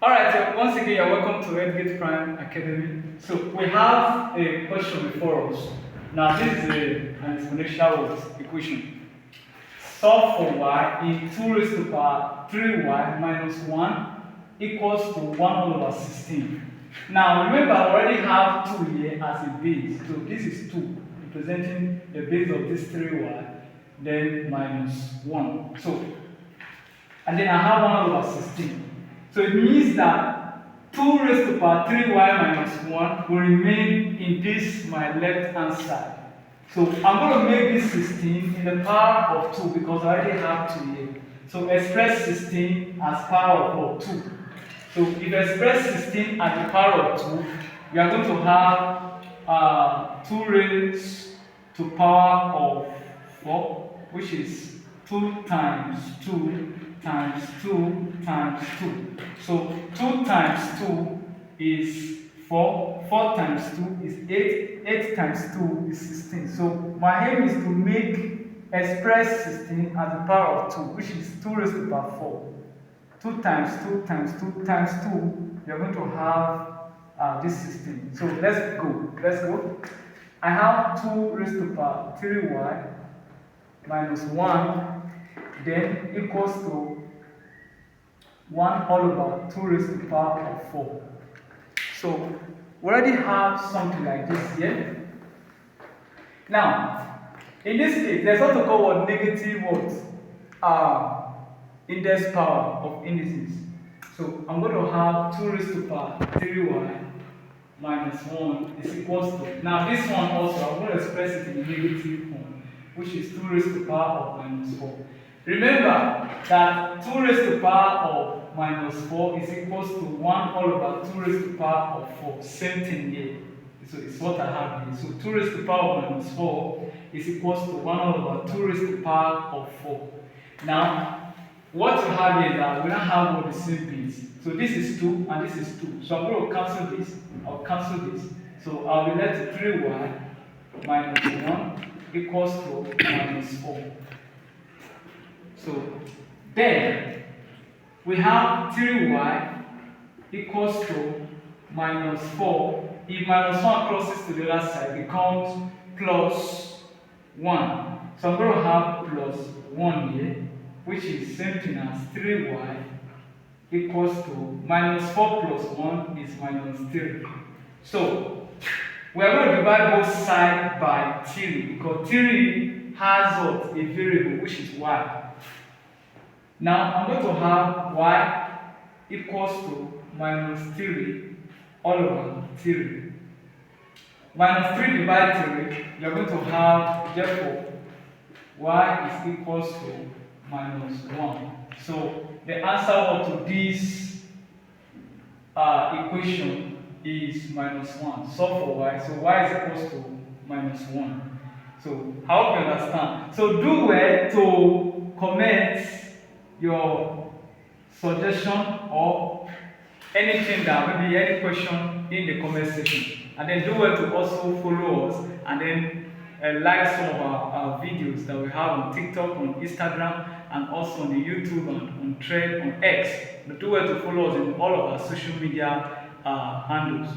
Alright, so once again, you're welcome to Edgate Prime Academy. So we have a question before us. Now, this is an exponential equation. Solve for y in 2 raised to the power 3y minus 1 equals to 1 over 16. Now, remember, I already have 2 here as a base. So this is 2, representing the base of this 3y, then minus 1. So, and then I have 1 over 16. So it means that 2 raised to the power 3y minus 1 will remain in this, my left hand side. So I'm going to make this 16 in the power of 2 because I already have 2 here. So express 16 as power of 2. So if you express 16 as the power of 2, we are going to have 2 raised to power of 4, which is 2 times 2 times 2 times 2. So 2 times 2 is 4, 4 times 2 is 8, 8 times 2 is 16. So my aim is to express 16 as the power of 2, which is 2 raised to the power 4. 2 times 2 times 2 times 2, you're going to have this 16. So let's go. I have 2 raised to the power 3y minus 1, then equals to 1 all over 2 raised to the power of 4. So we already have something like this here. Now, in this case, there's what we call what negative index power of indices. So I'm going to have 2 raised to the power 3y minus 1 is equals to, now this one also, I'm going to express it in negative form, which is 2 raised to the power of minus 4. Remember that 2 raised to the power of minus 4 is equals to 1 all over 2 raised to the power of 4. Same thing here. So it's what I have here. So 2 raised to the power of minus 4 is equals to 1 all over 2 raised to the power of 4. Now, what you have here is that we don't have all the same base. So this is 2 and this is 2. So I'm going to cancel this. I'll cancel this. So I'll be left with 3y minus 1 equals to minus 4. So then we have 3y equals to minus 4. If minus 1 crosses to the other side, it becomes plus 1. So I'm going to have plus 1 here, which is same thing as 3y equals to minus 4 plus 1 is minus 3. So we are going to divide both sides by 3 because 3 has what? A variable, which is y. Now I'm going to have y equals to minus 3 all over 3. Minus 3 divided 3, you're going to have, therefore, y is equals to minus 1. So the answer to this equation is minus 1. Solve for y. So y is equals to minus 1. So I hope you understand. So do well to comment your suggestion or anything that maybe any question in the comment section, and then do well to also follow us and then like some of our videos that we have on TikTok, on Instagram, and also on the YouTube and on Thread, on X. But do well to follow us in all of our social media handles.